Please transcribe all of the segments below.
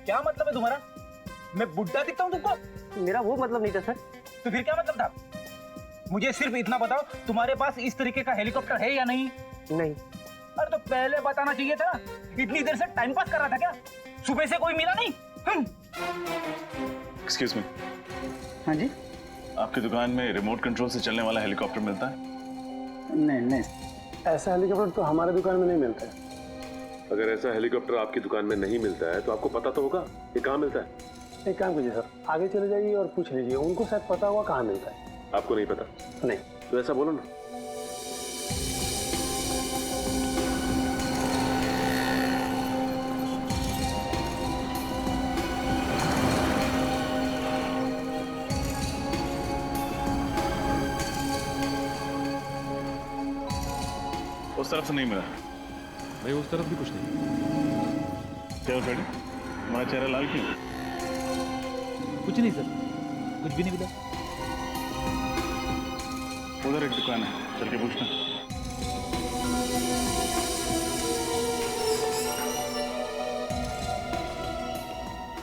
क्या मतलब है तुम्हारा? मैं बुड्ढा दिखता हूँ तुमको? मेरा वो मतलब नहीं था सर। तो फिर क्या मतलब था? मुझे सिर्फ इतना बताओ, तुम्हारे पास इस तरीके का हेलीकॉप्टर है या नहीं? नहीं। अरे तो पहले बताना चाहिए था। इतनी देर से टाइम पास कर रहा था क्या? सुबह से कोई मिला नहीं? एक्सक्यूज मी, हाँ जी। आपकी दुकान में रिमोट कंट्रोल से चलने वाला हेलीकॉप्टर मिलता है? नहीं, ऐसा हेलीकॉप्टर तो हमारे दुकान में नहीं मिलता है। अगर ऐसा हेलीकॉप्टर आपकी दुकान में नहीं मिलता है तो आपको पता तो होगा ये कहाँ मिलता है। एक काम कीजिए सर, आगे चले जाइए और पूछ लीजिए, उनको शायद पता होगा कहाँ मिलता है। आपको नहीं पता? नहीं। तो ऐसा बोलो ना। उस तरफ से नहीं मिला भाई, उस तरफ भी कुछ नहीं। क्या फ्रेंड, हमारा चेहरा लाल क्यों? कुछ नहीं सर, कुछ भी नहीं मिला। उधर एक दुकान है, चल के पूछना।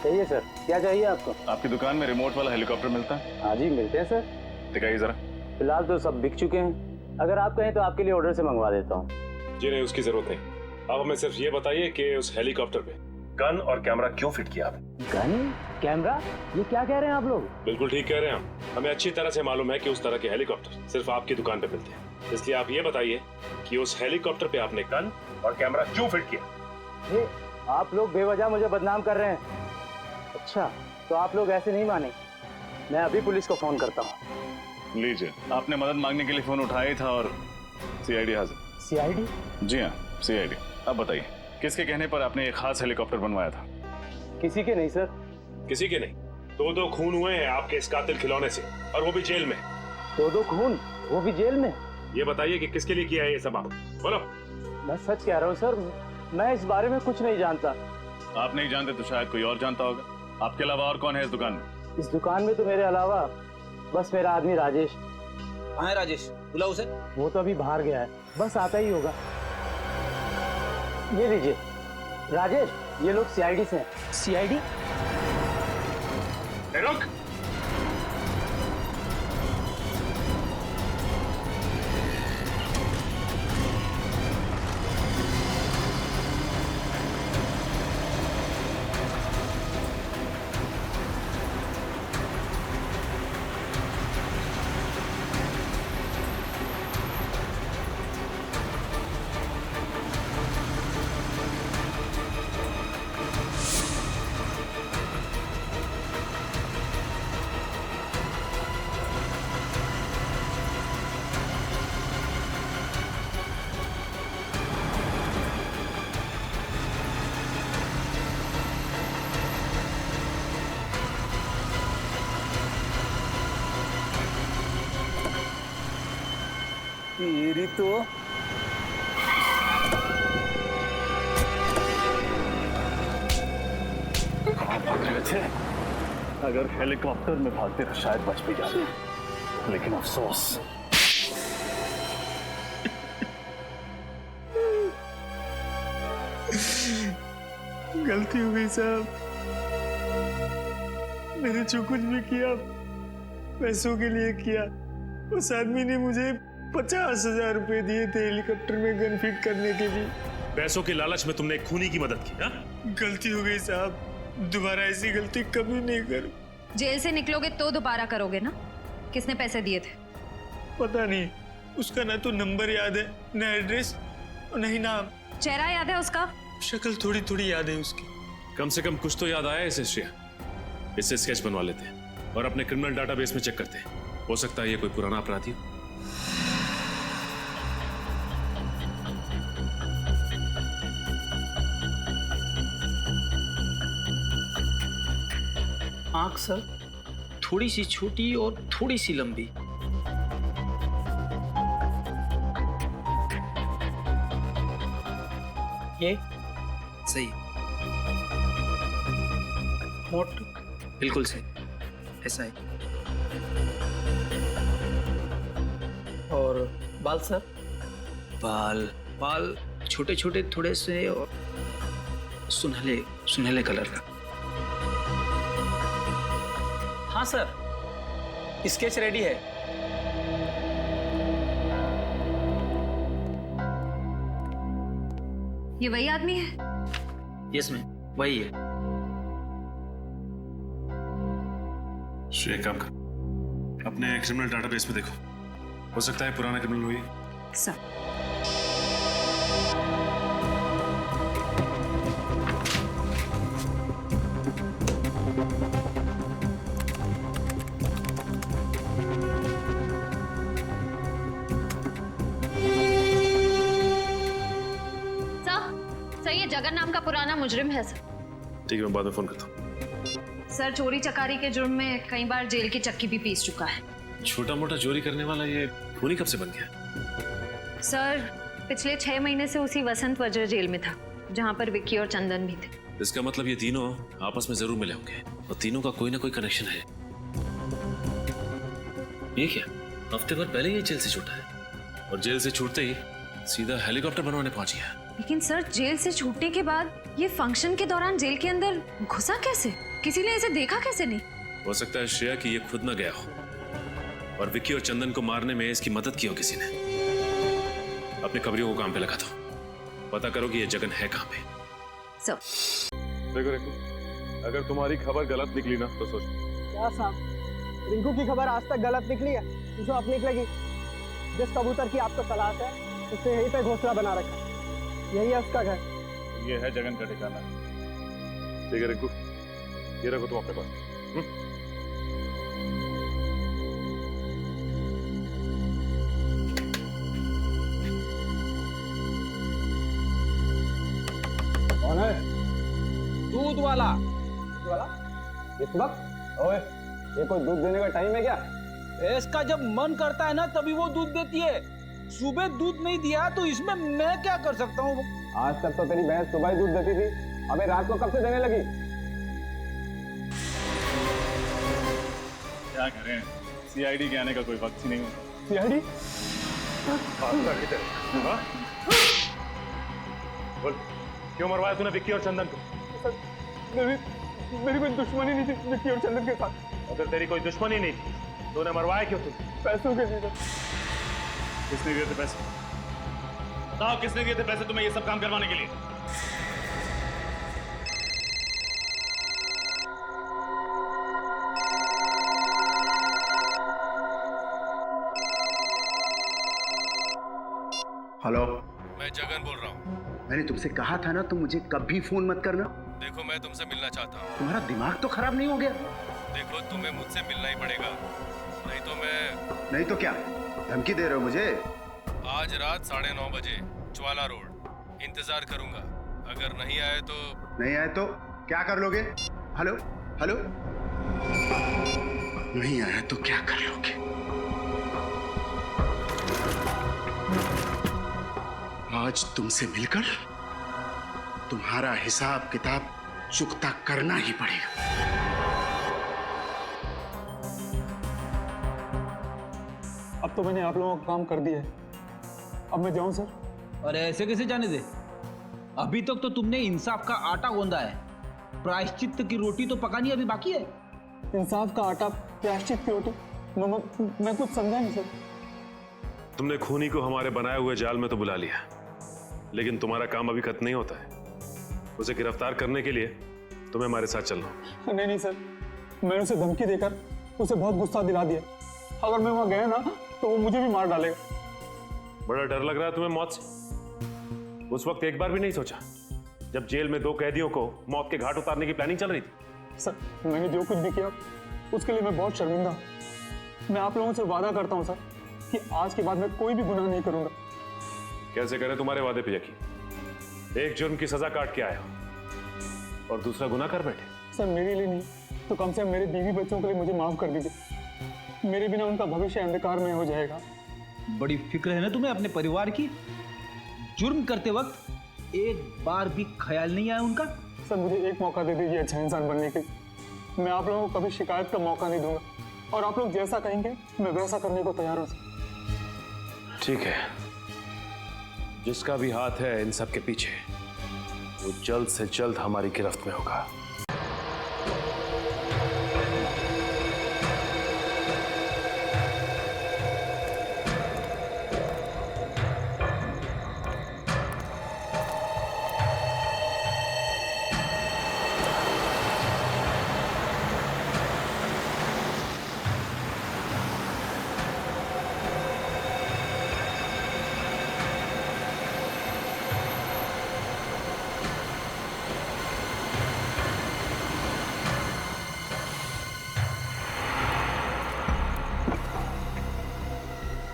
कहिए सर, क्या चाहिए आपको? आपकी दुकान में रिमोट वाला हेलीकॉप्टर मिलता है? हाँ जी मिलते हैं सर। दिखाइए जरा। फिलहाल तो सब बिक चुके हैं, अगर आप कहें तो आपके लिए ऑर्डर से मंगवा देता हूँ। जी नहीं, उसकी जरूरत नहीं। आप हमें सिर्फ ये बताइए कि उस हेलीकॉप्टर पे गन और कैमरा क्यों फिट किया आपने? गन कैमरा, ये क्या कह रहे हैं आप लोग? बिल्कुल ठीक कह रहे हैं हम। हमें अच्छी तरह से मालूम है कि उस तरह के हेलीकॉप्टर सिर्फ आपकी दुकान पे मिलते हैं, इसलिए आप ये बताइए कि उस हेलीकॉप्टर पे आपने गन और कैमरा क्यों फिट किया? ये आप लोग बेवजह मुझे बदनाम कर रहे हैं। अच्छा, तो आप लोग ऐसे नहीं माने, मैं अभी पुलिस को फोन करता हूँ। लीजिए, आपने मदद मांगने के लिए फोन उठाया ही था और सीआईडी हाजिर। सीआईडी? जी हाँ, सीआईडी। अब बताइए, किसके कहने पर आपने एक खास हेलीकॉप्टर बनवाया था? किसी के नहीं सर। किसी के नहीं? दो खून हुए हैं आपके इस कातिल खिलौने से, और वो भी जेल में। दो खून, वो भी जेल में? ये बताइए कि किसके लिए किया है ये सब आप, बोलो। मैं सच कह रहा हूँ सर, मैं इस बारे में कुछ नहीं जानता। आप नहीं जानते तो शायद कोई और जानता होगा। आपके अलावा और कौन है इस दुकान में? इस दुकान में तो मेरे अलावा बस मेरा आदमी राजेश। कहाँ है राजेश? बुलाओ उसे। वो तो अभी बाहर गया है, बस आता ही होगा। ये लीजिए राजेश, ये लोग सीआईडी से हैं। सीआईडी? रुक। तेरी तो भाग रहे थे। अगर हेलीकॉप्टर में भागते तो शायद बच भी जाते, लेकिन अफसोस गलती हो गई साहब, मैंने जो कुछ भी किया पैसों के लिए किया। उस आदमी ने मुझे 50,000 रुपए दिए थे हेलीकॉप्टर में गन फिट करने के लिए। पैसों के लालच में तुमने एक खूनी की मदद की? हाँ? गलती हो गई साहब, दोबारा ऐसी गलती कभी नहीं करूं। जेल से निकलोगे तो दोबारा करोगे ना? किसने पैसे दिए थे? पता नहीं, उसका ना तो नंबर याद है, ना एड्रेस, और नहीं नाम। चेहरा याद है उसका? शक्ल थोड़ी थोड़ी याद है उसकी। कम से कम कुछ तो याद आया इसे श्रेया। इससे स्केच बनवा लेते हैं और अपने क्रिमिनल डाटाबेस में चेक करते हैं, हो सकता है ये कोई पुराना अपराधी हो। आंख सर थोड़ी सी छोटी और थोड़ी सी लंबी। ये सही। होठ बिल्कुल सही, ऐसा है। और बाल सर? बाल बाल छोटे छोटे थोड़े से और सुनहले सुनहले कलर का। हाँ सर, स्केच रेडी है। ये वही आदमी है? यस मैम, वही है। श्रेय, एक काम कर, अपने क्रिमिनल डाटाबेस में देखो, हो सकता है पुराना क्रिमिनल हुई। सर ये जगन नाम का पुराना मुजरिम है सर। ठीक है, मैं बाद में फोन करता हूँ। सर चोरी चकारी के जुर्म में कई बार जेल की चक्की भी पीस चुका है। छोटा मोटा चोरी करने वाला ये खूनी कब से बन गया? सर पिछले 6 महीने से उसी वसंत वज्र जेल में था, जहाँ पर विक्की और चंदन भी थे। इसका मतलब ये तीनों आपस में जरूर मिले होंगे और तीनों का कोई ना कोई कनेक्शन है। ये क्या, हफ्ते भर पहले ये जेल से छूटा है और जेल से छूटते ही सीधा हेलीकॉप्टर बनवाने पहुंच गया। लेकिन सर जेल से छूटने के बाद ये फंक्शन के दौरान जेल के अंदर घुसा कैसे? किसी ने इसे देखा कैसे नहीं? हो सकता है श्रेया कि ये खुद ना गया हो और विक्की और चंदन को मारने में इसकी मदद की हो किसी ने। अपने खबरियों को काम पे लगा दो, पता करो कि ये जगन है कहाँ पे। सर देखो रिंकू, अगर तुम्हारी खबर गलत निकली ना तो सोच। क्या साहब, रिंकू की खबर आज तक गलत निकली है? जो अब निकलेगी, जिस कबूतर की आपको तलाश है उससे यहीं पे घोंसला बना रखा है, यही है उसका घर। ये है जगन का ठिकाना। ठीक है रिंकू, ये रखो तुम अपने पास। कौन है? दूध वाला। इस वक्त? ओए, ये कोई दूध देने का टाइम है क्या? भैंस का जब मन करता है ना तभी वो दूध देती है। सुबह दूध नहीं दिया तो इसमें मैं क्या कर सकता हूँ? आज तक तो तेरी भैंस सुबह ही दूध देती थी, अबे रात को कब से देने लगी? क्या करें, सीआईडी के आने का कोई वक्त ही नहीं होता। सीआईडी? बोल, क्यों मरवाया तूने विक्की और चंदन को? मेरी कोई दुश्मनी नहीं थी विक्की और चंदन के साथ। अगर तेरी कोई दुश्मनी नहीं थी तो उन्हें मरवाया क्यों तू? पैसों के लिए। किसने दिए थे पैसे? बताओ किसने दिए थे पैसे तुम्हें ये सब काम करवाने के लिए? हेलो, मैं जगन बोल रहा हूँ। मैंने तुमसे कहा था ना, तुम मुझे कभी फोन मत करना। देखो मैं तुमसे मिलना चाहता हूँ। तुम्हारा दिमाग तो खराब नहीं हो गया? देखो तुम्हें मुझसे मिलना ही पड़ेगा, नहीं तो क्या धमकी दे रहे हो मुझे? आज रात 9:30 बजे ज्वाला रोड इंतजार करूंगा। अगर नहीं आए तो क्या कर लोगे? हेलो हेलो, नहीं आया तो क्या कर लोगे? आज तुमसे मिलकर तुम्हारा हिसाब किताब चुकता करना ही पड़ेगा। अब तो मैंने आप लोगों का काम कर दिया है, अब मैं जाऊं सर? अरे ऐसे कैसे जाने दे? अभी तक तो तुमने इंसाफ का आटा गूंदा है, प्रायश्चित की रोटी तो पकानी अभी बाकी है। इंसाफ का आटा, प्रायश्चित की रोटी? मैं कुछ समझा नहीं सर। तुमने खूनी को हमारे बनाए हुए जाल में तो बुला लिया, लेकिन तुम्हारा काम अभी खत्म नहीं होता है। उसे गिरफ्तार करने के लिए तुम्हें हमारे साथ चलना होगा। नहीं सर, मैंने उसे धमकी देकर उसे बहुत गुस्सा दिला दिया। अगर मैं वहां गया ना तो वो मुझे भी मार डालेगा। बड़ा डर लग रहा है तुम्हें मौत से? उस वक्त एक बार भी नहीं सोचा जब जेल में 2 कैदियों को मौत के घाट उतारने की प्लानिंग चल रही थी? सर मैंने जो कुछ भी किया उसके लिए मैं बहुत शर्मिंदा हूं। मैं आप लोगों से वादा करता हूं सर कि आज के बाद मैं कोई भी गुनाह नहीं करूंगा। कैसे करें तुम्हारे वादे पे यकीन? एक जुर्म की सजा काट के आए हो और दूसरा गुनाह कर बैठे। सर मेरे लिए नहीं तो कम से कम मेरे बीवी बच्चों के लिए मुझे माफ कर दीजिए। मेरे बिना उनका भविष्य अंधकार में हो जाएगा। बड़ी फिक्र है ना तुम्हें अपने परिवार की? जुर्म करते वक्त एक बार भी ख्याल नहीं आया उनका? सर मुझे एक मौका दे दीजिए अच्छा इंसान बनने के। मैं आप लोगों को कभी शिकायत का मौका नहीं दूंगा और आप लोग जैसा कहेंगे मैं वैसा करने को तैयार हूं सर। ठीक है, जिसका भी हाथ है इन सब के पीछे वो जल्द से जल्द हमारी गिरफ्त में होगा।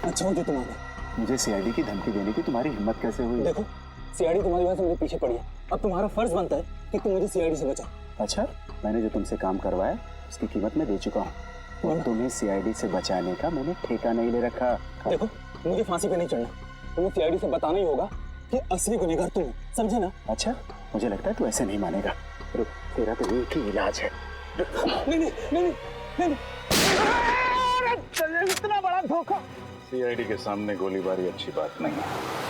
अच्छा हो जो तुम आ गए। मुझे सीआईडी की धमकी देने की तुम्हारी हिम्मत कैसे हुई? देखो सीआईडी तुम्हारी वजह से मेरे पीछे पड़ी है, अब तुम्हारा फर्ज बनता है कि तुम मुझे सीआईडी से बचाओ। अच्छा, मैंने जो तुमसे काम करवाया उसकी कीमत मैं दे चुका हूँ, और तुम्हें सीआईडी से बचाने का मैंने ठेका नहीं ले रखा। देखो मुझे फांसी पे नहीं चढ़ना, तुम्हें सीआईडी से बताना ही होगा कि असली गुनहगार तुम हो, समझे ना? अच्छा, मुझे लगता है तू ऐसे नहीं मानेगा। रुक, तेरा तो एक ही इलाज है। नहीं नहीं नहीं नहीं नहीं, इतना बड़ा धोखा। सीआईडी के सामने गोलीबारी अच्छी बात नहीं है।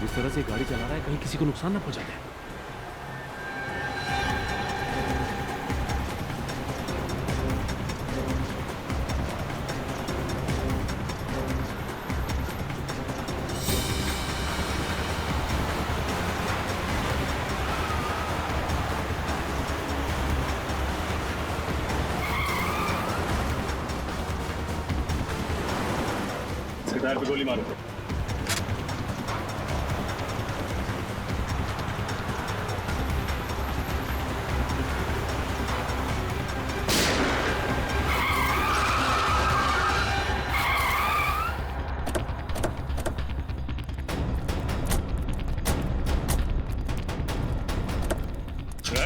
जिस तरह से गाड़ी चला रहा है कहीं किसी को नुकसान ना पहुंचा दे। टायर पे गोली मारो।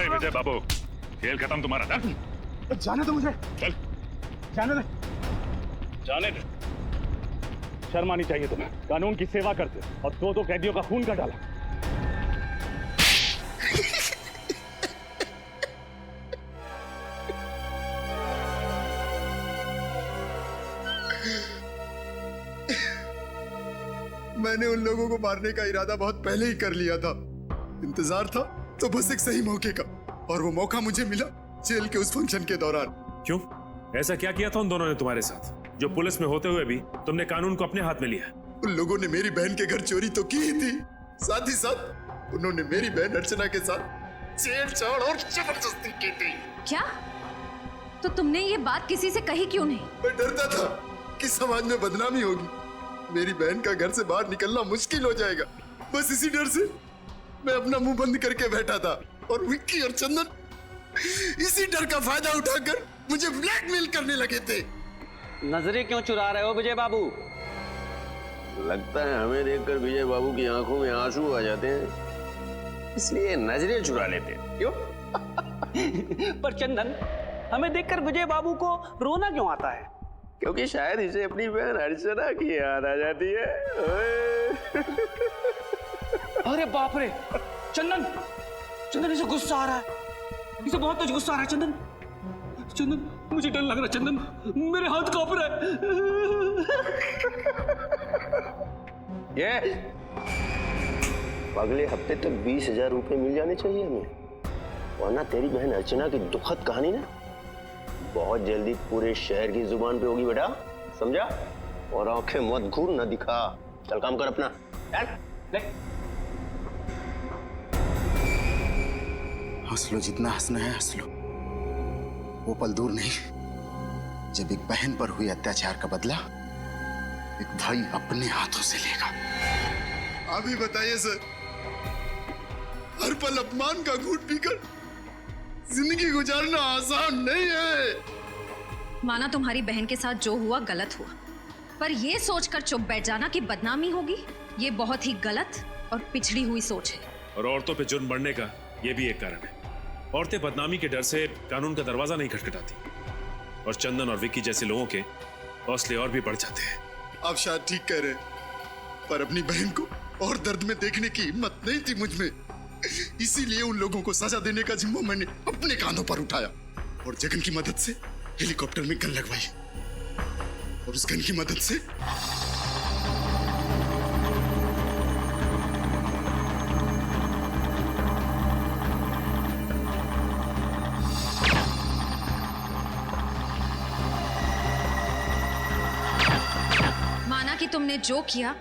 विजय बाबू, खेल खत्म तुम्हारा। जाने दो मुझे। चल जाने दे, जाने दे। शर्म आनी चाहिए तुम्हें, कानून की सेवा करते और दो कैदियों का खून कर डाला। मैंने उन लोगों को मारने का इरादा बहुत पहले ही कर लिया था। इंतजार था तो बस एक सही मौके का, और वो मौका मुझे मिला जेल के उस फंक्शन के दौरान। क्यों? ऐसा क्या किया था उन दोनों ने तुम्हारे साथ, जो पुलिस में होते हुए भी तुमने कानून को अपने हाथ में लिया? उन लोगों ने मेरी बहन के घर चोरी तो की ही थी, साथ ही साथ उन्होंने मेरी बहन अर्चना के साथ छेड़छाड़ और जबरदस्ती की थी। क्या? तो तुमने ये बात किसी से कही क्यों नहीं? मैं डरता था कि समाज में बदनामी होगी, मेरी बहन का घर से बाहर निकलना मुश्किल हो जाएगा। बस इसी डर से मैं अपना मुंह बंद करके बैठा था, और विक्की और चंदन इसी डर का फायदा उठाकर मुझे ब्लैकमेल करने लगे थे। नजरें क्यों चुरा रहे हो विजय बाबू? लगता है हमें देखकर विजय बाबू की आंखों में आंसू आ जाते हैं, इसलिए नजरें चुरा लेते हैं। क्यों? पर चंदन, हमें देखकर विजय बाबू को रोना क्यों आता है? क्योंकि शायद इसे अपनी बहन अर्चना की याद आ जाती है। अरे बाप रे, चंदन, चंदन इसे गुस्सा आ रहा है, इसे बहुत तेज गुस्सा आ रहा है। चंदन, चंदन, मुझे डर लग रहा है। चंदन, मेरे हाथ कांप रहा है। ये अगले हफ्ते तक 20,000 रुपए मिल जाने चाहिए हमें, वरना तेरी बहन अर्चना की दुखद कहानी ना बहुत जल्दी पूरे शहर की जुबान पे होगी बेटा, समझा? और आंखें मत घूर न दिखा। चल काम कर अपना। हंस लो, जितना हंसना है हंस लो। वो पल दूर नहीं जब एक बहन पर हुए अत्याचार का बदला एक भाई अपने हाथों से लेगा। अभी बताइए सर, हर पल अपमान का घूंट पीकर जिंदगी गुजारना आसान नहीं है। माना तुम्हारी बहन के साथ जो हुआ गलत हुआ, पर ये सोचकर चुप बैठ जाना कि बदनामी होगी, ये बहुत ही गलत और पिछड़ी हुई सोच है। और औरतों पे जुर्म बढ़ने का ये भी एक कारण है। औरतें बदनामी के डर से कानून का दरवाजा नहीं खटखटाती, और चंदन और विक्की जैसे लोगों के हौसले और भी बढ़ जाते हैं। आप शायद ठीक कह रहे हैं, पर अपनी बहन को और दर्द में देखने की हिम्मत नहीं थी मुझ में, इसीलिए उन लोगों को सजा देने का जिम्मा मैंने अपने कांधों पर उठाया, और जगन की मदद से हेलीकॉप्टर में गन लगवाई, और उस गन की मदद से माना कि तुमने जो किया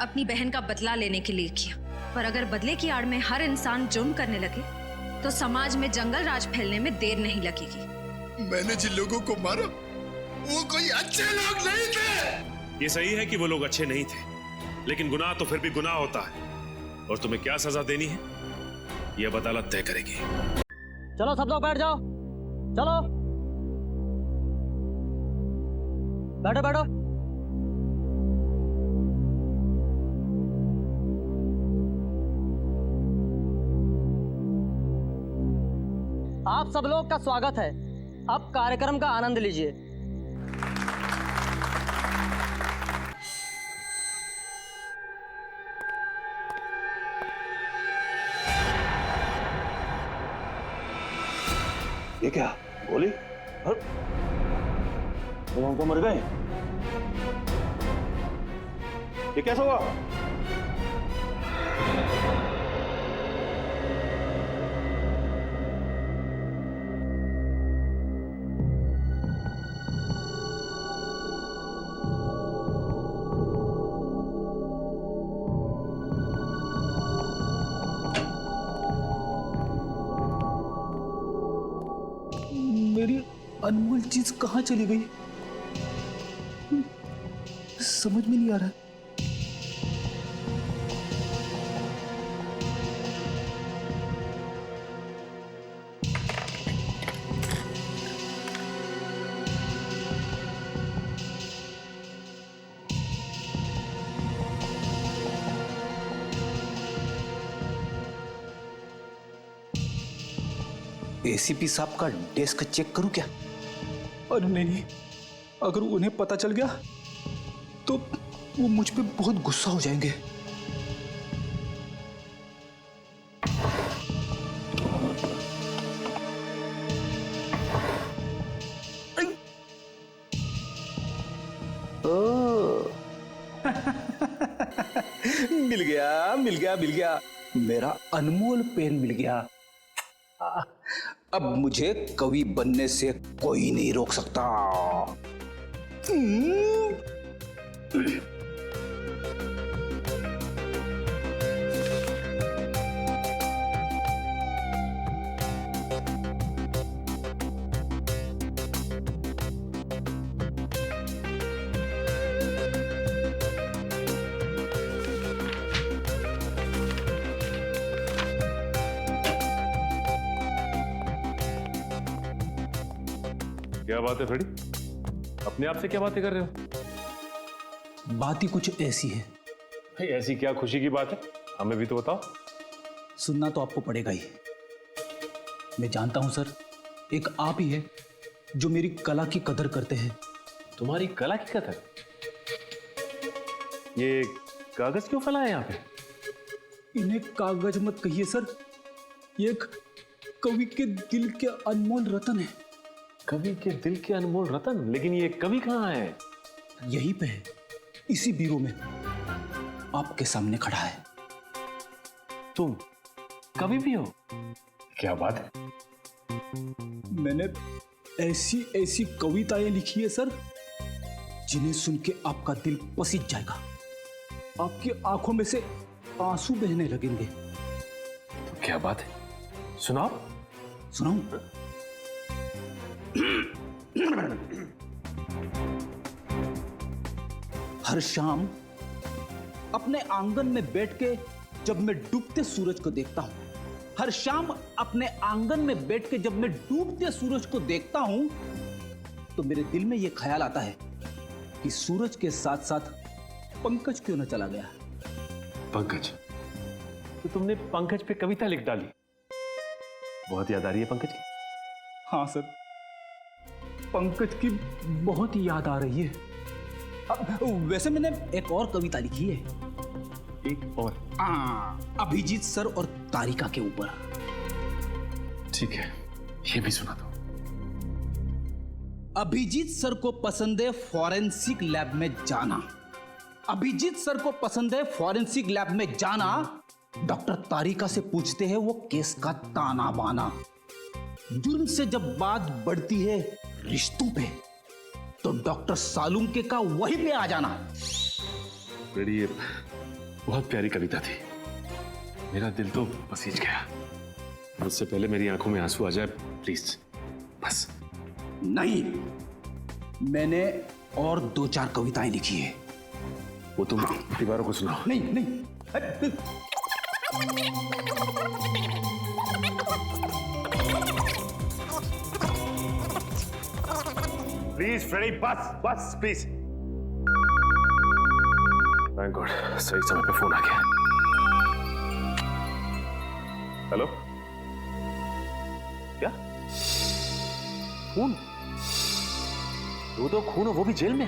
अपनी बहन का बदला लेने के लिए किया, पर अगर बदले की आड़ में हर इंसान जुर्म करने लगे तो समाज में जंगल राज फैलने में देर नहीं लगेगी। मैंने जिन लोगों को मारा वो कोई अच्छे लोग नहीं थे। ये सही है कि वो लोग अच्छे नहीं थे, लेकिन गुनाह तो फिर भी गुनाह होता है, और तुम्हें क्या सजा देनी है ये अब अदालत तय करेगी। चलो सब लोग बैठ जाओ, चलो बैठो बैठो। आप सब लोग का स्वागत है। अब कार्यक्रम का आनंद लीजिए। ये क्या गोली? तुम तो मर गए। ये कैसा हुआ? मेरी अनमोल चीज कहाँ चली गई? समझ में नहीं आ रहा। एसीपी साहब का डेस्क चेक करूं क्या? अरे नहीं, अगर उन्हें पता चल गया तो वो मुझ पे बहुत गुस्सा हो जाएंगे। मिल गया मिल गया मिल गया, मेरा अनमोल पेन मिल गया। अब मुझे कवि बनने से कोई नहीं रोक सकता। क्या बात है फ्रेडी? अपने आप से क्या बातें कर रहे हो? बात ही कुछ ऐसी है। भाई ऐसी क्या खुशी की बात है, हमें भी तो बताओ। सुनना तो आपको पड़ेगा ही। मैं जानता हूं सर, एक आप ही है जो मेरी कला की कदर करते हैं। तुम्हारी कला की कदर? ये कागज क्यों फैला है यहाँ पे? इन्हें कागज मत कहिए सर, ये एक कवि के दिल के अनमोल रतन है। कवि के दिल के अनमोल रतन? लेकिन ये कवि कहाँ है? यहीं पे है, इसी बीरो में, आपके सामने खड़ा है। तुम कवि भी हो? क्या बात है। मैंने ऐसी ऐसी कविताएं लिखी है सर, जिन्हें सुन के आपका दिल पसीज जाएगा, आपकी आंखों में से आंसू बहने लगेंगे। तो क्या बात है, सुनाओ। सुनाऊं? हर शाम अपने आंगन में बैठ के जब मैं डूबते सूरज को देखता हूं, हर शाम अपने आंगन में बैठ के जब मैं डूबते सूरज को देखता हूं, तो मेरे दिल में यह ख्याल आता है कि सूरज के साथ साथ पंकज क्यों न चला गया। पंकज? तो तुमने पंकज पे कविता लिख डाली? बहुत याद आ रही है पंकज की? हाँ सर, पंकज की बहुत याद आ रही है। वैसे मैंने एक और कविता लिखी है। एक और? अभिजीत सर और तारिका के ऊपर। ठीक है, ये भी सुना दो। अभिजीत सर को पसंद है फॉरेंसिक लैब में जाना। अभिजीत सर को पसंद है फॉरेंसिक लैब में जाना। डॉक्टर तारिका से पूछते हैं वो केस का ताना बाना। जुर्म से जब बात बढ़ती है रिश्तों पे, तो डॉक्टर सालुंके का वहीं पे आ जाना। बहुत प्यारी कविता थी, मेरा दिल तो पसीज गया। उससे पहले मेरी आंखों में आंसू आ जाए प्लीज, बस। नहीं, मैंने और 2-4 कविताएं लिखी है, वो तुम दीवारों को सुनाओ। नहीं नहीं, प्लीज फ्रेडी, बस बस प्लीज। थैंक गॉड, सही समय पे फोन आ गया। हेलो, क्या खून? तो खून हो, वो भी जेल में?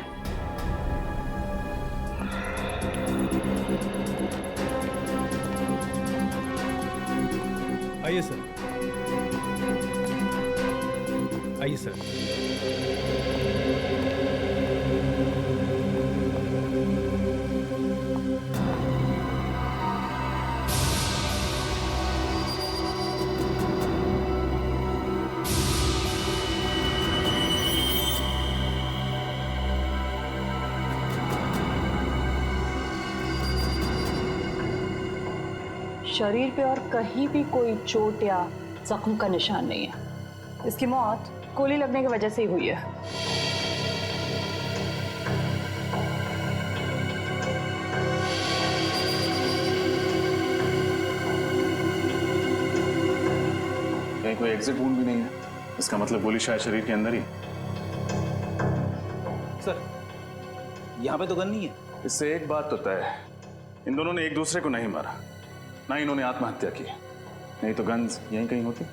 आइए सर, आइए सर। शरीर पे और कहीं भी कोई चोट या जख्म का निशान नहीं है। इसकी मौत गोली लगने की वजह से ही हुई है। कहीं कोई एग्जिट वुंड भी नहीं है, इसका मतलब गोली शायद शरीर के अंदर ही। सर, यहाँ पे तो गन नहीं है। इससे एक बात तो तय है, इन दोनों ने एक दूसरे को नहीं मारा, ना इन्होंने आत्महत्या की, नहीं तो गन्स यहीं कहीं होती।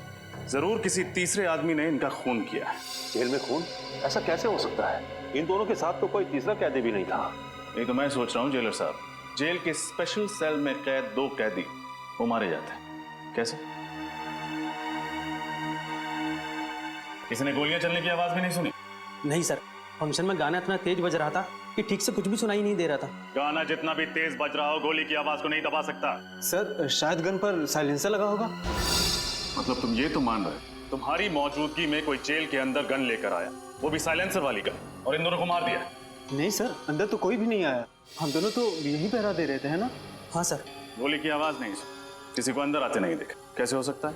जरूर किसी तीसरे आदमी ने इनका खून किया है। जेल में खून? ऐसा कैसे हो सकता है? इन दोनों के साथ तो कोई तीसरा कैदी भी नहीं था। यही तो मैं सोच रहा हूँ जेलर साहब, जेल के स्पेशल सेल में कैद 2 कैदी वो मारे जाते हैं, कैसे? किसी ने गोलियां चलने की आवाज भी नहीं सुनी? नहीं सर, फंक्शन में गाना इतना तेज बज रहा था कि ठीक से कुछ भी सुनाई नहीं दे रहा था। गाना जितना भी तेज बज रहा हो, गोली की आवाज को नहीं दबा सकता। सर, शायद गन पर साइलेंसर लगा होगा। मतलब तुम ये तो मान रहे तुम्हारी मौजूदगी में कोई जेल के अंदर गन लेकर आया, वो भी साइलेंसर वाली गन, और इन दोनों को मार दिया? नहीं सर, अंदर तो कोई भी नहीं आया, हम दोनों तो यही पहरा दे रहे थे, है ना? हाँ सर। गोली की आवाज नहीं सुनी, किसी को अंदर आते नहीं देखा, कैसे हो सकता है?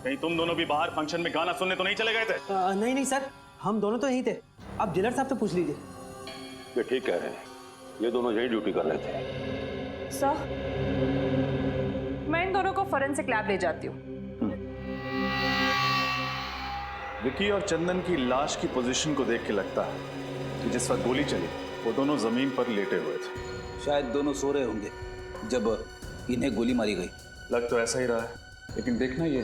कहीं तुम दोनों भी बाहर फंक्शन में गाना सुनने तो नहीं चले गए थे? नहीं नहीं सर, हम दोनों तो यहीं थे, आप जेलर साहब से पूछ लीजिए। ये ठीक कह रहे हैं, ये दोनों यही ड्यूटी कर रहे थे। सर, मैं इन दोनों को फोरेंसिक लैब ले जाती हूँ। विकी और चंदन की लाश की पोजीशन को देख के लगता है कि जिस वक्त गोली चली वो दोनों जमीन पर लेटे हुए थे। शायद दोनों सो रहे होंगे जब इन्हें गोली मारी गई। लग तो ऐसा ही रहा है, लेकिन देखना ये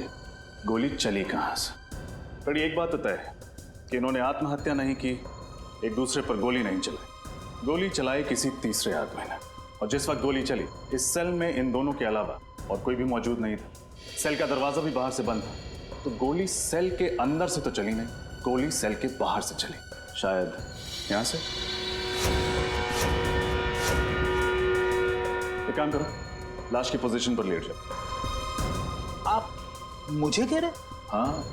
गोली चली कहाँ से। बड़ी एक बात तो तय है कि इन्होंने आत्महत्या नहीं की, एक दूसरे पर गोली नहीं चलाई, गोली चलाई किसी तीसरे आदमी ने। और जिस वक्त गोली चली इस सेल में इन दोनों के अलावा और कोई भी मौजूद नहीं था, सेल का दरवाजा भी बाहर से बंद था, तो गोली सेल के अंदर से तो चली नहीं, गोली सेल के बाहर से चली, शायद यहां से। एक काम करो, लाश की पोजीशन पर लेट जाओ। आप मुझे कह रहे? हाँ,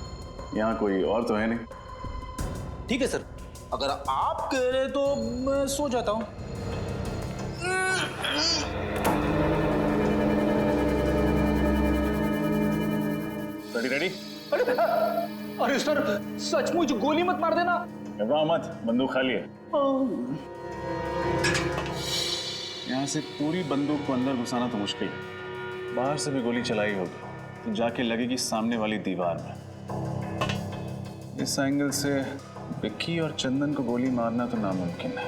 यहाँ कोई और तो है नहीं। ठीक है सर, अगर आप कह रहे तो मैं सो जाता हूँ। रेडी? अरे सर, सचमुच गोली मत मार देना। घबराओ मत, बंदूक खाली है। यहाँ से पूरी बंदूक को अंदर घुसाना तो मुश्किल है, बाहर से भी गोली चलाई होगी तो जाके लगेगी सामने वाली दीवार में। इस एंगल से विक्की और चंदन को गोली मारना तो नामुमकिन है।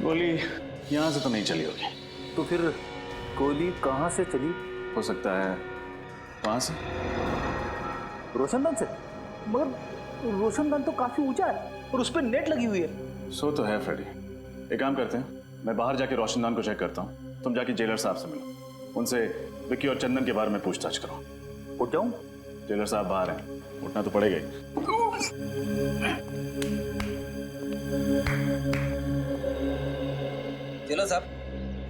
गोली यहाँ से तो नहीं चली होगी, तो फिर गोली कहाँ से चली? हो सकता है वहां से, रोशनदान से। मगर रोशनदान तो काफी ऊंचा है और उस पर नेट लगी हुई है। सो तो है फ्रेडी। एक काम करते हैं, मैं बाहर जाके रोशनदान को चेक करता हूँ, तुम जाके जेलर साहब से मिलो, उनसे विक्की और चंदन के बारे में पूछताछ करो। उठ जाऊं? जेलर साहब बाहर हैं, उठना तो पड़ेगा ही। जेलर साहब,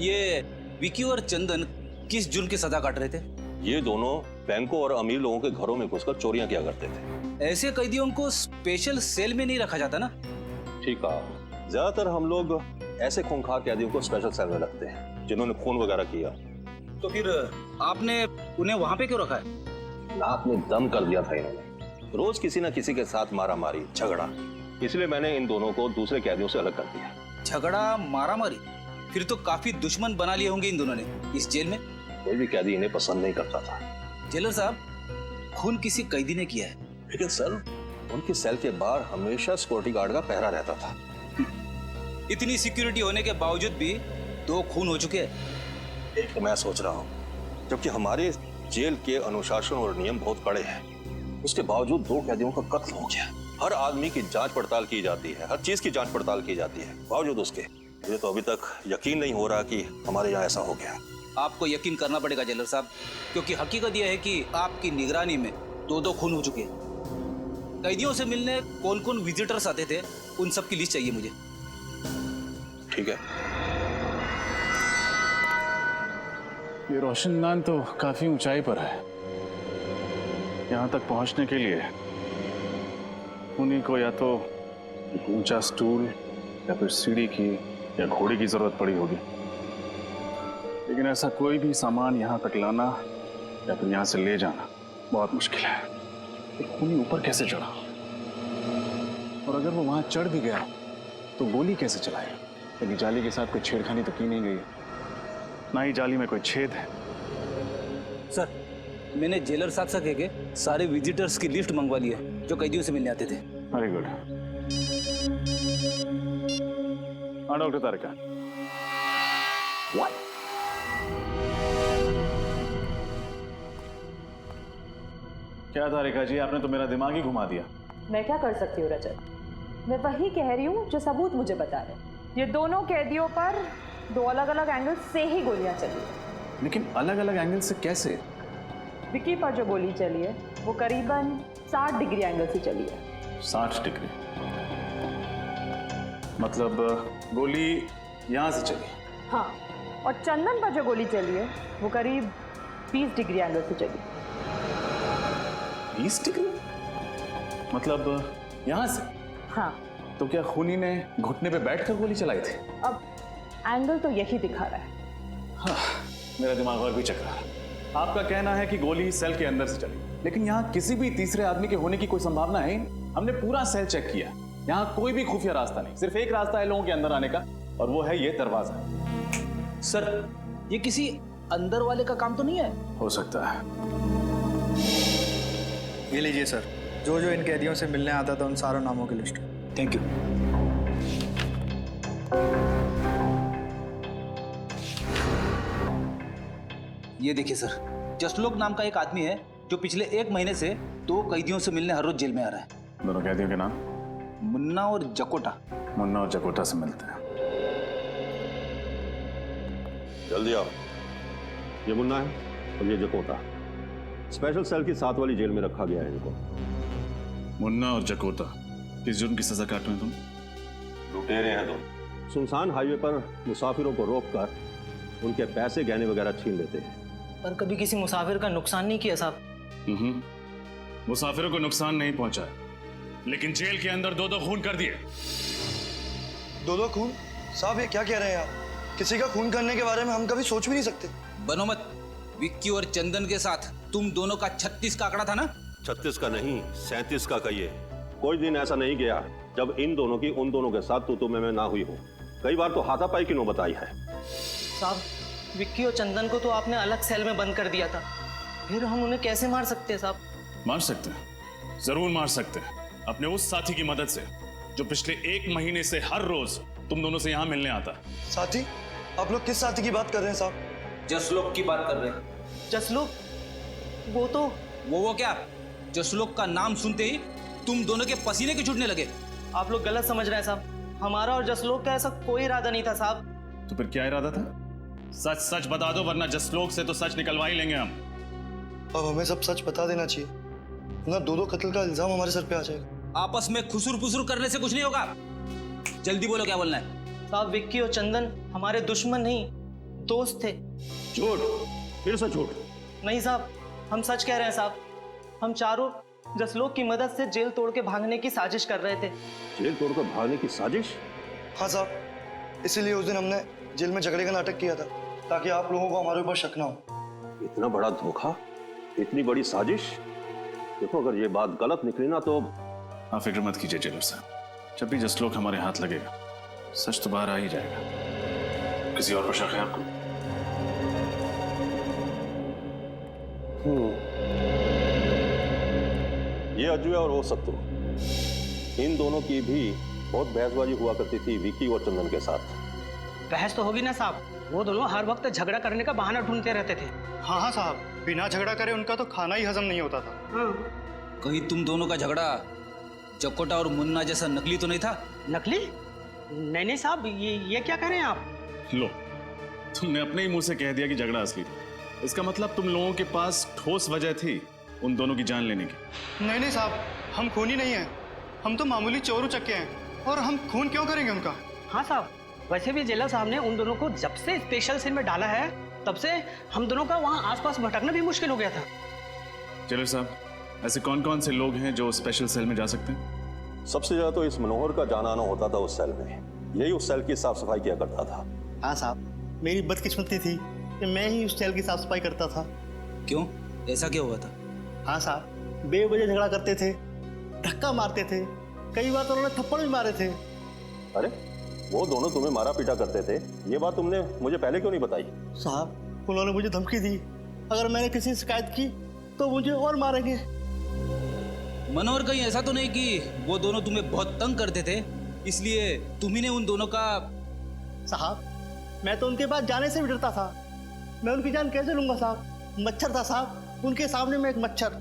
ये विक्की और चंदन किस जुर्म की सजा काट रहे थे? ये दोनों बैंकों और अमीर लोगों के घरों में घुसकर चोरियां किया करते थे। ऐसे कैदियों को स्पेशल सेल में नहीं रखा जाता ना? ठीक है, ज्यादातर हम लोग ऐसे खूंखार कैदियों को स्पेशल सेल में रखते हैं जिन्होंने खून वगैरह किया। तो फिर आपने उन्हें वहां पे क्यों रखा है? नाक में दम कर दिया था इन्होंने। रोज किसी न किसी के साथ मारा मारी झगड़ा, इसलिए मैंने इन दोनों को दूसरे कैदियों से अलग कर दिया। झगड़ा मारा मारी? फिर तो काफी दुश्मन बना लिए होंगे इन दोनों ने इस जेल में। कोई भी कैदी इन्हें पसंद नहीं करता था। जेलर साहब, खून किसी कैदी ने किया है, लेकिन सर उनकी सेल के बाहर हमेशा सिक्योरिटी गार्ड का पहरा रहता था। इतनी सिक्योरिटी होने के बावजूद भी 2 खून हो चुके हैं। एक तो मैं सोच रहा हूँ, जबकि हमारे जेल के अनुशासन और नियम बहुत कड़े हैं, उसके बावजूद 2 कैदियों का कत्ल हो गया। हर आदमी की जांच पड़ताल की जाती है, हर चीज की जांच पड़ताल की जाती है, बावजूद उसके मुझे तो अभी तक यकीन नहीं हो रहा कि हमारे यहाँ ऐसा हो गया। आपको यकीन करना पड़ेगा जेलर साहब, क्योंकि हकीकत यह है कि आपकी निगरानी में 2 खून हो चुके हैं। कैदियों से मिलने कौन कौन विजिटर्स आते थे, उन सब की लिस्ट चाहिए मुझे। ठीक है। ये रोशनदान तो काफी ऊंचाई पर है। यहाँ तक पहुंचने के लिए उन्हीं को या तो एक ऊंचा स्टूल या फिर सीढ़ी की या घोड़े की जरूरत पड़ी होगी। लेकिन ऐसा कोई भी सामान यहाँ तक लाना या फिर यहाँ से ले जाना बहुत मुश्किल है। एक खूनी ऊपर कैसे चढ़ा? और अगर वो वहां चढ़ भी गया तो गोली कैसे चलाएगा? क्योंकि जाली के साथ कोई छेड़खानी तो की नहीं गई, ना ही जाली में कोई छेद है। सर, मैंने जेलर साहब से कह के सारे विजिटर्स की लिस्ट मंगवा ली है जो कैदियों से मिलने आते थे। Very good. हाँ डॉक्टर तारिका। क्या तारिका जी, आपने तो मेरा दिमाग ही घुमा दिया। मैं क्या कर सकती हूँ रजत? मैं वही कह रही हूँ जो सबूत मुझे बता रहे। ये दोनों कैदियों पर 2 अलग अलग एंगल से ही गोलियां चली है। लेकिन अलग अलग एंगल से कैसे? विक्की पर जो गोली चली है वो करीबन 60 डिग्री एंगल से चली है। 60 डिग्री? मतलब गोली यहां से चली? हाँ, और चंदन पर जो गोली चली है वो करीब 20 डिग्री एंगल से चली। 20 डिग्री? मतलब यहां से? हाँ। तो क्या खूनी ने घुटने पे बैठकर गोली चलाई थी? अब एंगल तो यही दिखा रहा है। हाँ, मेरा दिमाग और भी चकरा रहा है। आपका कहना है कि गोली सेल के अंदर से चली, लेकिन यहाँ किसी भी तीसरे आदमी के होने की कोई संभावना है? हमने पूरा सेल चेक किया, यहाँ कोई भी खुफिया रास्ता नहीं। सिर्फ एक रास्ता है लोगों के अंदर आने का, और वो है ये दरवाजा। सर, ये किसी अंदर वाले का काम तो नहीं है? हो सकता है। ये लीजिए सर, जो जो इन कैदियों से मिलने आता था उन सारों नामों की लिस्ट। Thank you. ये देखिए सर, जसलोक नाम का एक आदमी है जो पिछले 1 महीने से 2 कैदियों से मिलने हर रोज जेल में आ रहा है। दोनों कैदियों के नाम? मुन्ना और जकोटा। मुन्ना और जकोटा से मिलते हैं। जल्दी आओ। ये मुन्ना है और ये जकोटा। स्पेशल सेल की 7 वाली जेल में रखा गया है इनको। मुन्ना और जकोटा, किस जुर्म की सजा काट रहे तुम? लुटेरे हैं तुम। सुनसान हाईवे पर मुसाफिरों को रोककर उनके पैसे गहने वगैरह छीन लेते हैं। पर कभी किसी मुसाफिर का नुकसान नहीं किया साहब? मुसाफिरों को नुकसान नहीं पहुंचा, लेकिन जेल के अंदर 2 खून कर दिए। 2 खून? साहब ये क्या कह रहे हैं आप? किसी का खून करने के बारे में हम कभी सोच भी नहीं सकते। बनो मत। विक्की और चंदन के साथ तुम दोनों का 36 का आंकड़ा था ना? 36 का नहीं, 37 का कहिए। कोई दिन ऐसा नहीं गया जब इन दोनों की उन दोनों के साथ तू मैं ना हुई हो। कई बार तो हाथापाई की नौबत आई है। साहब, विक्की और चंदन को तो आपने अलग सेल में बंद कर दिया था, फिर हम उन्हें कैसे मार सकते हैं साहब? मार सकते हैं, जरूर मार सकते हैं, अपने उस साथी की मदद से जो पिछले 1 महीने से हर रोज तुम दोनों से यहाँ मिलने आता। साथी? आप लोग किस साथी की बात कर रहे हैं साहब? जसलोक की बात कर रहे हैं। जसलोक? वो तो वो क्या? जसलोक का नाम सुनते ही तुम दोनों के पसीने के छूटने लगे। आप लोग गलत समझ रहे हैं साहब। हमारा और जसलोक का ऐसा कोई इरादा नहीं था साहब। तो फिर क्या इरादा था? सच सच बता दो, वरना जसलोक से तो सच निकलवा ही लेंगे हम। अब हमें सब सच बता देना चाहिए, ना 2 कत्ल का इल्जाम हमारे सर पे आ जाएगा। आपस में खुसुर पुसुर करने से कुछ नहीं होगा। जल्दी बोलो, क्या बोलना है? साहब, विक्की और चंदन हमारे दुश्मन नहीं, दोस्त थे। झूठ, फिर से झूठ। नहीं साहब, हम सच कह रहे हैं साहब। हम चारों जसलोक की मदद से जेल तोड़ के भागने की साजिश कर रहे थे। जेल तोड़कर भागने की साजिश? हाँ साहब, इसीलिए उस दिन हमने जेल में झगड़े का नाटक किया था, ताकि आप लोगों को हमारे ऊपर शक ना हो। इतना बड़ा धोखा, इतनी बड़ी साजिश। देखो अगर ये बात गलत निकली ना तो। आप फिक्र मत कीजिए जेलर साहब, जब भी जसलोक हमारे हाथ लगेगा सच तो बाहर आ ही जाएगा। किसी और पर शक है आपको? ये अजय और वो सत्तू, इन दोनों की भी बहुत बहसबाजी हुआ करती थी विकी और चंदन के साथ। बहस तो होगी ना साहब, वो दोनों हर वक्त झगड़ा करने का बहाना ढूंढते रहते थे। हाँ हाँ साहब, बिना झगड़ा करे उनका तो खाना ही हजम नहीं होता था। कहीं तुम दोनों का झगड़ा जकोटा और मुन्ना जैसा नकली तो नहीं था? नकली? नहीं नहीं साहब, ये क्या कह रहे हैं आप? लो, तुमने अपने ही मुंह से कह दिया कि झगड़ा असली था। इसका मतलब तुम लोगों के पास ठोस वजह थी उन दोनों की जान लेने की। नहीं नहीं साहब, हम खूनी नहीं हैं, हम तो मामूली चोर उचक्के हैं, और हम खून क्यों करेंगे उनका? हाँ साहब, वैसे भी जेलर साहब ने उन दोनों को जब से स्पेशल सेल में डाला है तब से हम दोनों का वहाँ आसपास भटकना भी मुश्किल हो गया था। जेलर साहब, ऐसे कौन कौन से लोग हैं जो स्पेशल सेल में जा सकते हैं? सबसे ज्यादा तो इस मनोहर का जाना आना होता था उस सेल में, यही उस सेल की साफ सफाई किया करता था। हाँ साहब, मेरी बदकिस्मती थी कि मैं ही उस सेल की साफ सफाई करता था। क्यों, ऐसा क्या हुआ था? हाँ साहब, बेवजह झगड़ा करते थे, धक्का मारते थे, कई बार तो उन्होंने थप्पड़ भी मारे थे। अरे वो दोनों तुम्हें मारा पीटा करते थे, ये बात तुमने मुझे पहले क्यों नहीं बताई? साहब, उन्होंने मुझे धमकी दी, अगर मैंने किसी से शिकायत की तो मुझे और मारेंगे। मनोहर, कहीं ऐसा तो नहीं कि वो दोनों तुम्हें बहुत तंग करते थे इसलिए तुम्ही ने उन दोनों का? साहब, मैं तो उनके पास जाने से भी डरता था। मैं उनकी जान कैसे लूंगा साहब? मच्छर था साहब, उनके सामने में एक मच्छर।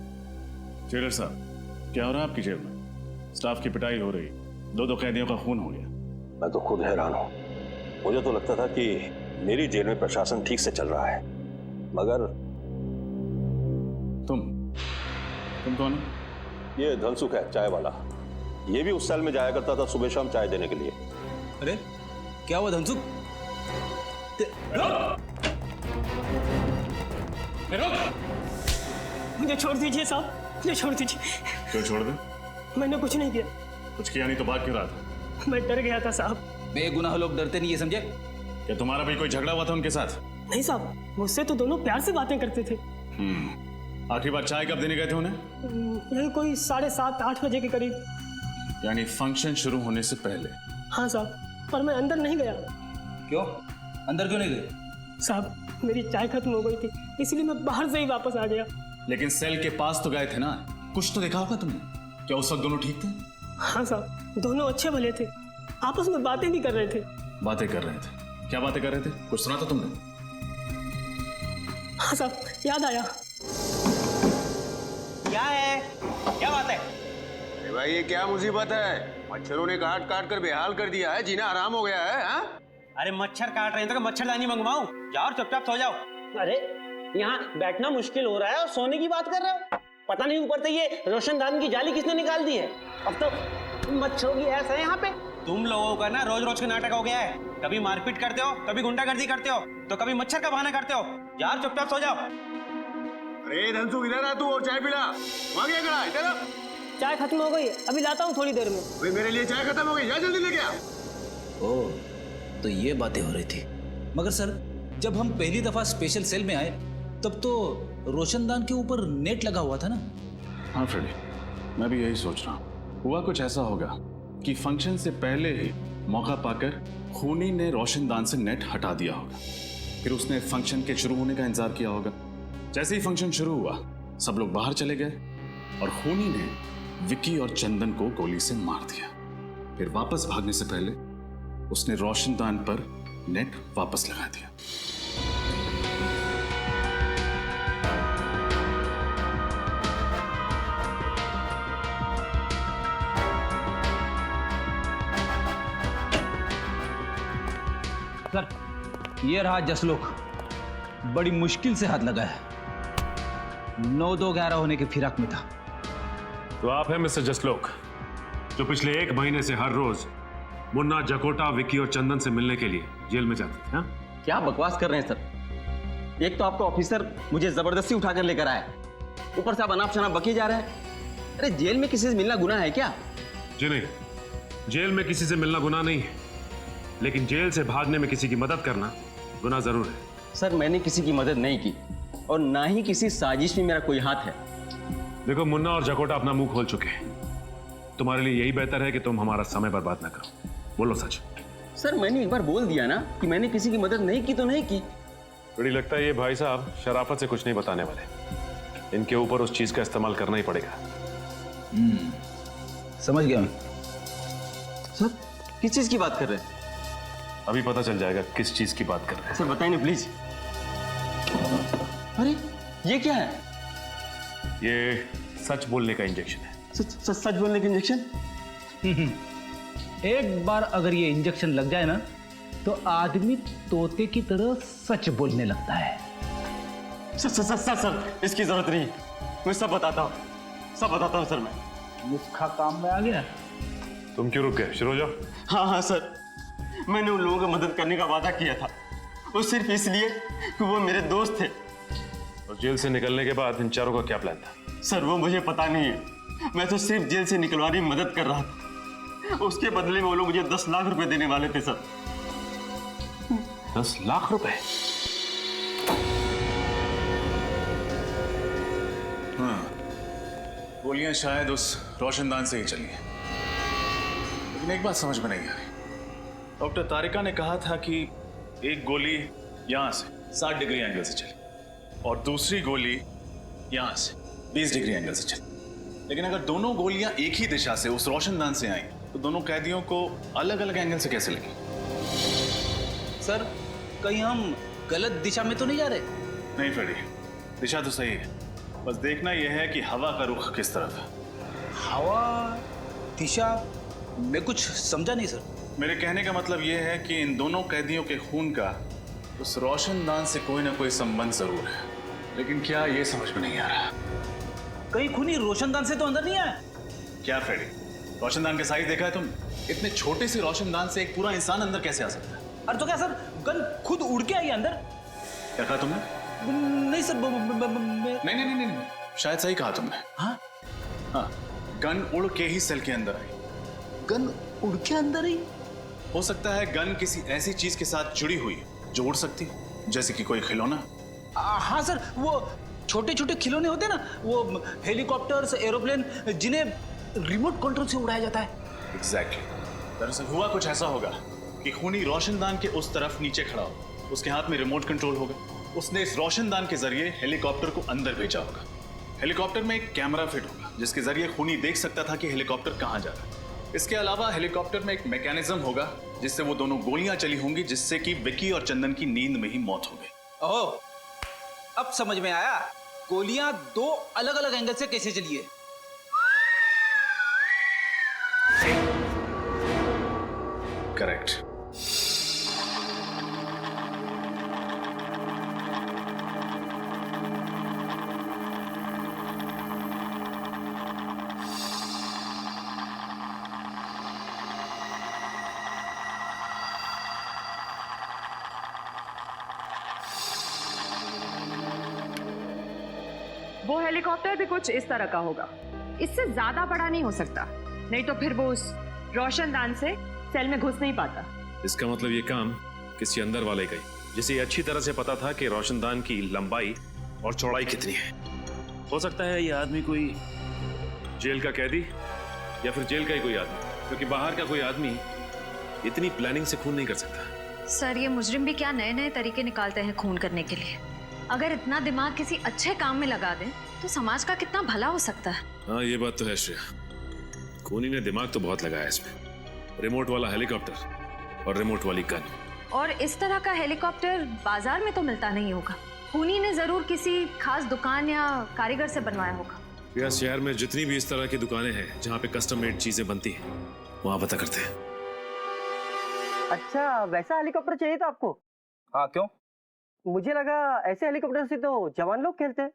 जेलर साहब, क्या हो रहा है आपकी जेल में? स्टाफ की पिटाई हो रही, दो कैदियों का खून हो गया। मैं तो खुद हैरान हूं। मुझे तो लगता था कि मेरी जेल में प्रशासन ठीक से चल रहा है, मगर तुम कौन हो? ये धनसुख है, चाय वाला। ये भी उस सेल में जाया करता था सुबह शाम चाय देने के लिए। अरे क्या हुआ धनसुख? मुझे छोड़ दीजिए साहब, मुझे छोड़ दीजिए। क्यों छोड़ दे? मैंने कुछ नहीं किया। कुछ किया नहीं तो बात क्यों रहा था? मैं डर गया था साहब। बेगुनाह लोग डरते नहीं है, समझे? क्या तुम्हारा भी कोई झगड़ा हुआ था उनके साथ? नहीं साहब, मुझसे तो दोनों प्यार से बातें करते थे। आखिरी बार चाय कब देने गए थे उन्हें? यही कोई 7:30-8 बजे के करीब। यानी फंक्शन शुरू होने से पहले? हाँ साहब, पर मैं अंदर नहीं गया। क्यों? अंदर क्यों नहीं गए? साहब, मेरी चाय खत्म हो गई थी, इसलिए मैं बाहर से ही वापस आ गया। लेकिन सेल के पास तो गए थे ना, कुछ तो देखा होगा तुमने। क्या उस वक्त दोनों ठीक थे? हाँ साहब, दोनों अच्छे भले थे, आपस में बातें भी कर रहे थे। बातें कर रहे थे? क्या बातें कर रहे थे? कुछ सुना था तुमने? हाँ साहब, याद आया। क्या है? क्या बात है? भाई ये क्या मुसीबत है? मच्छरों ने काट काट कर बेहाल कर दिया है, जीना आराम हो गया है। हाँ? अरे मच्छर काट रहे हैं तो मच्छरदानी मंगवाऊं? जाओ और चुपचाप सो जाओ। अरे यहाँ बैठना मुश्किल हो रहा है और सोने की बात कर रहे हो? पता नहीं ऊपर से ये रोशनदान की जाली किसने निकाल दी है। अब तो मच्छरों की ऐसा है यहाँ पे। तुम लोगों का ना रोज रोज का नाटक हो गया है। कभी मारपीट करते हो, कभी गुंडागर्दी करते हो, तो कभी मच्छर का बहाना करते हो। यार चुपचाप सो जाओ। अरे धनसुख, इधर आ तू और चाय पिला। वहां गया खड़ा, इधर आ। चाय खत्म हो गई, अभी लाता हूँ थोड़ी देर में। भाई मेरे लिए चाय खत्म हो गई, जा जल्दी लेके आ। ओह, तो ये बातें हो रही थी। मगर सर, जब हम पहली दफा स्पेशल सेल में आए तब तो रोशनदान के ऊपर नेट लगा हुआ था ना? हाँ फ्रेडी, मैं भी यही सोच रहा हूँ। हुआ कुछ ऐसा होगा कि फंक्शन से पहले ही मौका पाकर खूनी ने रोशनदान से नेट हटा दिया होगा। फिर उसने फंक्शन के शुरू होने का इंतजार किया होगा। जैसे ही फंक्शन शुरू हुआ, सब लोग बाहर चले गए और खूनी ने विकी और चंदन को गोली से मार दिया। फिर वापस भागने से पहले उसने रोशनदान पर नेट वापस लगा दिया। सर, ये रहा जसलोक, बड़ी मुश्किल से हाथ लगा है। 9-2-11 होने के फिराक में था। तो आप हैं मिस्टर जसलोक, जो पिछले 1 महीने से हर रोज मुन्ना, जकोटा, विकी और चंदन से मिलने के लिए जेल में जाते थे। हाँ? क्या बकवास कर रहे हैं सर? एक तो आपका ऑफिसर मुझे जबरदस्ती उठाकर लेकर आया, ऊपर से आप अनाप शनाप बकी जा रहे हैं। अरे जेल में किसी से मिलना गुनाह है क्या? जी नहीं, जेल में किसी से मिलना गुनाह नहीं है, लेकिन जेल से भागने में किसी की मदद करना गुनाह जरूर है। सर मैंने किसी की मदद नहीं की और ना ही किसी साजिश में मेरा कोई हाथ है। देखो मुन्ना और जकोटा अपना मुंह खोल चुके हैं। तुम्हारे लिए यही बेहतर है कि तुम हमारा समय बर्बाद ना करो। बोलो सच। सर मैंने एक बार बोल दिया ना कि मैंने किसी की मदद नहीं की तो नहीं की। बड़ी लगता है ये भाई साहब शराफत से कुछ नहीं बताने वाले। इनके ऊपर उस चीज का इस्तेमाल करना ही पड़ेगा। समझ गया मैं। सर किस चीज की बात कर रहे हैं? अभी पता चल जाएगा किस चीज की बात कर रहे हैं। सर बताइए ना प्लीज। अरे ये क्या है? ये सच बोलने का इंजेक्शन है। सच बोलने का इंजेक्शन? एक बार अगर ये इंजेक्शन लग जाए ना तो आदमी तोते की तरह सच बोलने लगता है। सर इसकी जरूरत नहीं, मैं सब बताता हूँ सर। मैं नुस्खा काम में आ गया। तुम क्यों रुक गए? शुरू हो जाओ। हाँ सर, मैंने उन लोगों को मदद करने का वादा किया था, वो सिर्फ इसलिए कि वो मेरे दोस्त थे। और जेल से निकलने के बाद इन चारों का क्या प्लान था? सर वो मुझे पता नहीं है, मैं तो सिर्फ जेल से निकलवाने में मदद कर रहा था। उसके बदले में वो लोग मुझे 10 लाख रुपए देने वाले थे सर। 10 लाख रुपए? हाँ, गोलियां शायद उस रोशनदान से ही चली हैं। लेकिन एक बात समझ में नहीं आ रही। डॉक्टर तारिका ने कहा था कि एक गोली यहां से 60 डिग्री एंगल से चली और दूसरी गोली यहां से 20 डिग्री एंगल से चली। लेकिन अगर दोनों गोलियां एक ही दिशा से उस रोशनदान से आई तो दोनों कैदियों को अलग अलग एंगल से कैसे लगी? सर कहीं हम गलत दिशा में तो नहीं जा रहे? नहीं फ्रेडी, दिशा तो सही है, बस देखना यह है कि हवा का रुख किस तरफ है। हवा दिशा? मैं कुछ समझा नहीं सर। मेरे कहने का मतलब यह है कि इन दोनों कैदियों के खून का उस रोशनदान से कोई ना कोई संबंध जरूर है, लेकिन क्या ये समझ में नहीं आ रहा। कहीं खूनी रोशनदान से तो अंदर नहीं आया? क्या फ्रेडी, रोशनदान का साइज देखा है तुम? इतने छोटे से रोशनदान से एक पूरा इंसान अंदर कैसे आ सकता है? अरे तो क्या सर गन खुद उड़ के आई अंदर? क्या कहा तुमने? नहीं सर नहीं, शायद सही कहा तुमने। हाँ, गन उड़ के ही सेल के अंदर आई। गन उड़ के अंदर ही? हो सकता है गन किसी ऐसी चीज के साथ जुड़ी हुई जो उड़ सकती, जैसे कि कोई खिलौना। हाँ सर, वो छोटे छोटे खिलौने होते हैं ना, वो हेलीकॉप्टर्स, एरोप्लेन, जिन्हें रिमोट कंट्रोल से उड़ाया जाता है। एग्जैक्टली। दरअसल हुआ कुछ ऐसा होगा कि खूनी रोशनदान के उस तरफ नीचे खड़ा हो, उसके हाथ में रिमोट कंट्रोल होगा, उसने इस रोशनदान के जरिए हेलीकॉप्टर को अंदर भेजा होगा। हेलीकॉप्टर में एक कैमरा फिट होगा जिसके जरिए खूनी देख सकता था कि हेलीकॉप्टर कहां जा रहा है। इसके अलावा हेलीकॉप्टर में एक मैकेनिज्म होगा जिससे वो दोनों गोलियां चली होंगी, जिससे कि विकी और चंदन की नींद में ही मौत हो गई। ओह, अब समझ में आया गोलियां 2 अलग अलग एंगल से कैसे चली है। करेक्ट। वो हेलीकॉप्टर भी कुछ इस तरह का होगा, इससे ज्यादा बड़ा नहीं हो सकता, नहीं तो फिर वो उस रोशनदान से सेल में घुस नहीं पाता। इसका मतलब ये काम किसी अंदर वाले का ही, जिसे अच्छी तरह से पता था कि रोशनदान की लंबाई और चौड़ाई कितनी है। हो सकता है ये आदमी कोई जेल का कैदी या फिर जेल का ही कोई आदमी, क्योंकि बाहर का कोई आदमी इतनी प्लानिंग से खून नहीं कर सकता। सर ये मुजरिम भी क्या नए नए तरीके निकालते हैं खून करने के लिए। अगर इतना दिमाग किसी अच्छे काम में लगा दें तो समाज का कितना भला हो सकता है। हाँ ये बात तो है श्रेया, खूनी ने दिमाग तो बहुत लगाया इसमें। रिमोट वाला हेलीकॉप्टर और रिमोट वाली गन। और इस तरह का हेलीकॉप्टर बाजार में तो मिलता नहीं होगा, खूनी ने जरूर किसी खास दुकान या कारीगर से बनवाया होगा। या शहर में जितनी भी इस तरह की दुकानें हैं जहाँ पे कस्टम मेड चीजें बनती हैं, वहाँ पता करते हैं। अच्छा, वैसा हेलीकॉप्टर चाहिए था आपको? हाँ क्यों? मुझे लगा ऐसे हेलीकॉप्टर से तो जवान लोग खेलते हैं।